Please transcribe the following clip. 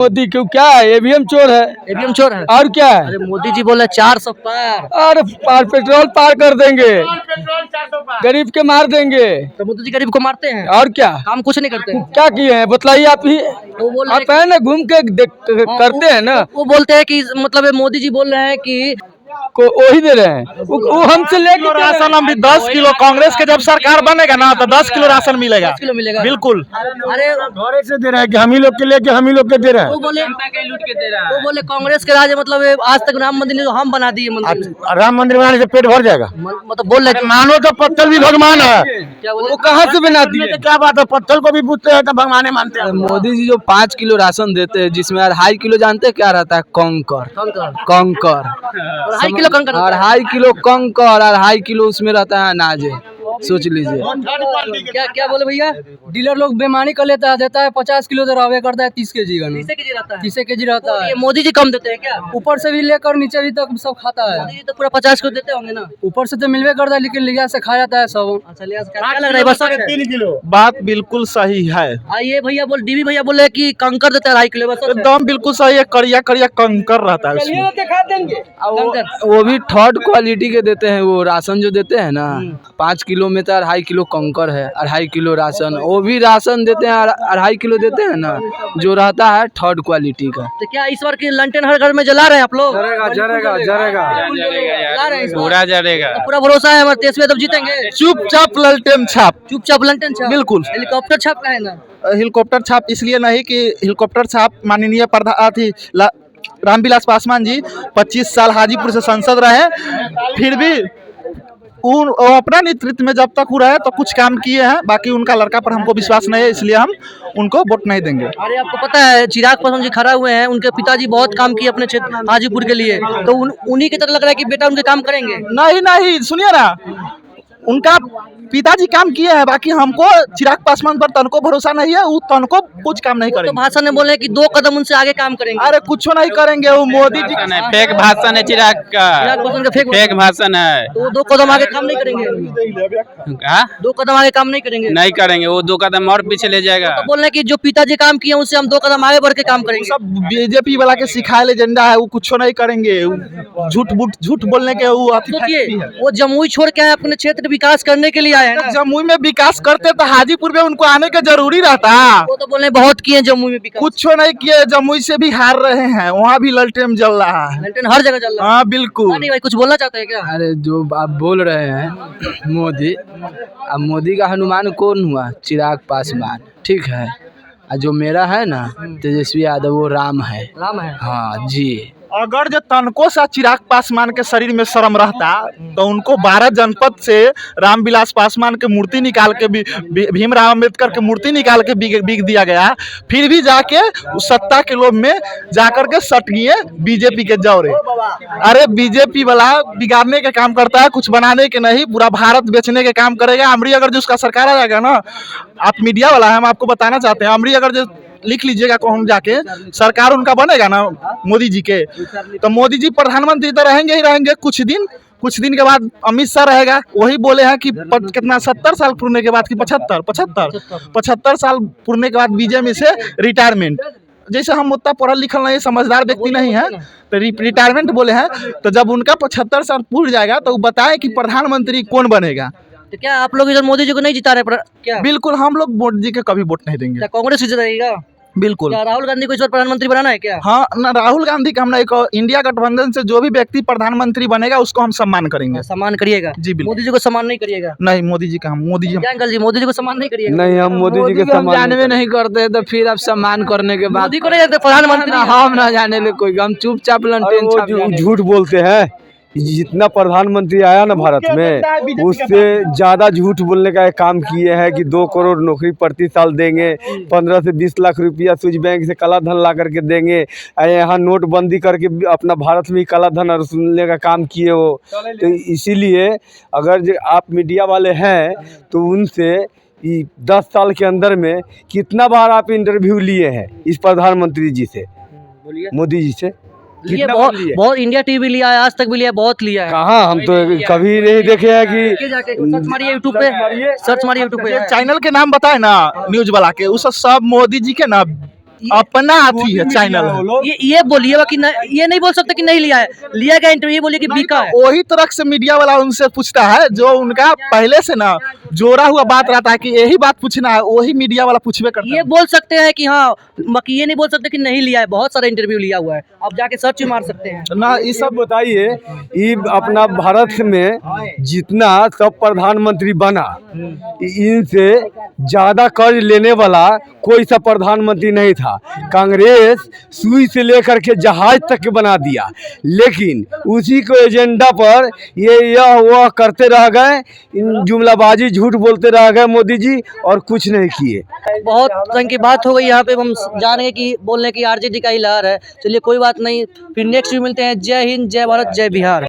मोदी क्यों, क्या है, ईवीएम चोर है। ईवीएम चोर है। और क्या है। अरे मोदी जी बोले 400 पार। और पेट्रोल पार कर देंगे, गरीब के मार देंगे। तो मोदी जी गरीब को मारते हैं और क्या, काम कुछ नहीं करते हैं। क्या किए हैं बताइए आप ही। वो बोल रहे आप है ना घूम के करते हैं ना। वो बोलते हैं कि मतलब ये मोदी जी बोल रहे हैं कि को वही दे रहे हैं, वो हमसे लेके राशन हम भी 10 किलो, कांग्रेस के जब सरकार बनेगा ना तो 10 किलो राशन मिलेगा। 10 किलो मिलेगा बिल्कुल। अरे घरे से दे रहे हैं कि हम ही लोग के लेके हम ही लोग के दे रहे हैं। वो बोले कांग्रेस के राज मतलब ये आज तक राम मंदिर जो हम बना दिए मंदिर। राम मंदिर बनाने से पेट भर जाएगा। मतलब बोल रहे मानो तो पत्थर भी भगवान है, क्या बोले वो कहाँ से बना दिए। क्या बात है, पत्थर को भी पूछते हैं तो भगवान मानते हैं। मोदी जी जो 5 किलो राशन देते हैं, जिसमें 2.5 किलो जानते हैं क्या रहता है, कंकर। कंकर 2.5 किलो कंकर, 2.5 किलो कंकर और 2.5 किलो उसमें रहता है अनाज। सोच लीजिए। क्या क्या बोले भैया। डीलर लोग बेमानी कर लेता है, देता है 50 किलो तो रवे करता है 30 केजी का, 30 केजी रहता है। 30 केजी रहता है। ये मोदी जी कम देते हैं क्या। ऊपर से भी लेकर नीचे भी तक सब खाता है। मोदी जी तो पूरा 50 किलो देते होंगे ना। ऊपर से तो मिलवे करता है, लेकिन लिया से खा जाता है सब। अच्छा लिया क्या लग रहा है बस 3 किलो। बात बिल्कुल सही है, ये भैया बोल डीवी भैया बोले कि कंकर देता है 2.5 किलो बस। एकदम बिल्कुल सही है। करिया करिया कंकर रहता है उसमें। दिखा देंगे। वो भी थर्ड क्वालिटी के देते हैं। वो राशन जो देते हैं ना, 5 किलो में तो 2.5 किलो कंकर है, 2.5 किलो राशन। वो भी राशन देते हैं 2.5 किलो देते हैं ना, जो रहता है थर्ड क्वालिटी का। तो क्या इस बार की लंटन हर घर में जला रहे हैं आप लोग। जरेगा जरेगा जरेगा जला रहे हैं इस बार? पूरा जलेगा। तो पूरा भरोसा है हमारे तेजस्वी यादव जीतेंगे। चुपचाप ललटेन छाप। चुपचाप लंटन छाप। बिल्कुल। हेलीकॉप्टर छाप का है ना। हेलीकॉप्टर छाप इसलिए नहीं कि हेलीकॉप्टर छाप माननीय रामविलास पासवान जी 25 साल हाजीपुर से सांसद रहे, फिर भी वो अपना नेतृत्व में जब तक हो रहा है तो कुछ काम किए हैं। बाकी उनका लड़का पर हमको विश्वास नहीं है, इसलिए हम उनको वोट नहीं देंगे। अरे आपको पता है चिराग पासवान जी खड़ा हुए हैं, उनके पिताजी बहुत काम किए अपने क्षेत्र हाजीपुर के लिए, तो उन्हीं की तरह लग रहा है कि बेटा उनके काम करेंगे। नहीं नहीं, सुनिए ना, उनका पिताजी काम किए हैं, बाकी हमको चिराग पासवान पर तनको भरोसा नहीं है। वो तनको कुछ काम नहीं तो करेंगे। भाषण में बोले कि 2 कदम उनसे आगे काम करेंगे। अरे कुछ नहीं करेंगे, वो मोदी जी फेक भाषण है चिराग का। चिराग पासवान का फेक भाषण है। तो वो 2 कदम आगे काम नहीं करेंगे। हाँ? 2 कदम आगे काम नहीं करेंगे। नहीं करेंगे, वो 2 कदम और पीछे ले जाएगा। तो बोल रहे हैं कि जो पिताजी काम किए उससे हम 2 कदम आगे बढ़ के काम करेंगे। सब बीजेपी वाला के सिखाए एजेंडा है, वो कुछ नहीं करेंगे। झूठ बोलने के वो सोचिए वो जमुई छोड़ के आए अपने क्षेत्र विकास करने के लिए आए हैं ना। जमुई में विकास करते तो हाजीपुर में उनको आने का जरूरी रहता। वो तो बोल रहे हैं बहुत किए जमुई में विकास। कुछ नहीं किए, जमुई से भी हार रहे हैं, वहाँ भी ललटेन जल रहा है। लंटन हर जगह चल रहा है। हाँ बिल्कुल। नहीं भाई कुछ बोलना चाहते हैं क्या। अरे जो आप बोल रहे हैं मोदी, अब मोदी का हनुमान कौन हुआ, चिराग पासवान, ठीक है। और जो मेरा है ना तेजस्वी यादव, वो राम है। राम है। हाँ जी। अगर जो तनको सा चिराग पासवान के शरीर में शर्म रहता तो उनको 12 जनपद से रामविलास पासवान के मूर्ति निकाल के भीमराव अम्बेडकर के मूर्ति निकाल के बिक दिया गया, फिर भी जाके उस सत्ता के लोभ में जाकर के सट गए बीजेपी के जौरे। अरे बीजेपी वाला बिगाड़ने का काम करता है, कुछ बनाने के नहीं, पूरा भारत बेचने के काम करेगा। अमरी अगर जो उसका सरकार आ जाएगा ना, आप मीडिया वाला है, हम आपको बताना चाहते हैं, अमरी अगर जो लिख लीजिएगा कौन जाके सरकार उनका बनेगा ना मोदी जी के, तो मोदी जी प्रधानमंत्री तो रहेंगे ही रहेंगे कुछ दिन के बाद अमित शाह रहेगा। वही बोले हैं कि कितना 70 साल पूरने के बाद कि 75 साल पूरने के बाद बीजेपी से रिटायरमेंट। जैसे हम उतना पढ़ा लिखा नहीं, समझदार व्यक्ति नहीं है, तो रिटायरमेंट बोले हैं। तो जब उनका 75 साल पूर जाएगा तो वो बताए कि प्रधानमंत्री कौन बनेगा। तो क्या आप लोग इधर मोदी जी को नहीं जिता रहे क्या। बिल्कुल, हम लोग मोदी जी के कभी वोट नहीं देंगे। क्या कांग्रेस जिताएगा। बिल्कुल। क्या राहुल गांधी को इस बार प्रधानमंत्री बनाना है क्या। हाँ ना, राहुल गांधी का हम नहीं, इंडिया गठबंधन से जो भी व्यक्ति प्रधानमंत्री बनेगा उसको हम सम्मान करेंगे। सम्मान करिएगा जी बिल्कुल। मोदी जी को सम्मान नहीं करिएगा। नहीं, मोदी जी का हम क्या अंकल जी मोदी जी को सम्मान नहीं करिएगा। नहीं, हम मोदी जी के सम्मान जानवे नहीं करते, तो फिर आप सम्मान करने के बाद मोदी को नहीं जानते प्रधानमंत्री। हम ना जाने ले कोई, हम चुपचाप लंटेन छाप जाने। झूठ बोलते हैं। जितना प्रधानमंत्री आया ना भारत में, उससे ज़्यादा झूठ बोलने का एक काम किए हैं कि 2 करोड़ नौकरी प्रति साल देंगे, 15 से 20 लाख रुपया स्विच बैंक से काला धन ला करके देंगे। यहाँ नोटबंदी करके अपना भारत में ही काला धन वसूलने का काम किए हो। तो इसीलिए अगर आप मीडिया वाले हैं तो उनसे 10 साल के अंदर में कितना बार आप इंटरव्यू लिए हैं इस प्रधानमंत्री जी से, मोदी जी से। लिए बहुत इंडिया टीवी लिया है, आज तक भी लिया, बहुत लिया है। कहाँ, हम तो कभी नहीं देखे हैं कि सर्च मारिए यूट्यूब पे, सर्च मारिए यूट्यूब पे। चैनल के नाम बताए ना न्यूज वाला के, उस सब मोदी जी के ना अपना अथी है चैनल है। ये बोलिए कि ये नहीं बोल सकते कि नहीं लिया है, लिया गया इंटरव्यू, ये बोलिए कि बिका है। वही तरह से मीडिया वाला उनसे पूछता है जो उनका पहले से ना जोड़ा हुआ बात रहता है कि यही बात पूछना है, वही मीडिया वाला पूछबे करता ये है। बोल सकते हैं कि हाँ, बाकी ये नहीं बोल सकते कि नहीं लिया है। बहुत सारा इंटरव्यू लिया हुआ है, आप जाके सर्च मार सकते हैं। ना ये सब सब बताइए, ये अपना भारत में जितना सब प्रधानमंत्री बना, इनसे ज्यादा कर्ज लेने वाला कोई सा प्रधानमंत्री नहीं था। कांग्रेस सुई से लेकर के जहाज तक बना दिया, लेकिन उसी को एजेंडा पर यह वह करते रह गए, इन जुमलाबाजी झूठ बोलते रह गए मोदी जी, और कुछ नहीं किए। बहुत तरह की बात हो गई यहाँ पे, हम जानेंगे कि बोलने की आरजेडी का ही लहर है। चलिए कोई बात नहीं, फिर नेक्स्ट भी मिलते हैं। जय हिंद, जय भारत, जय बिहार।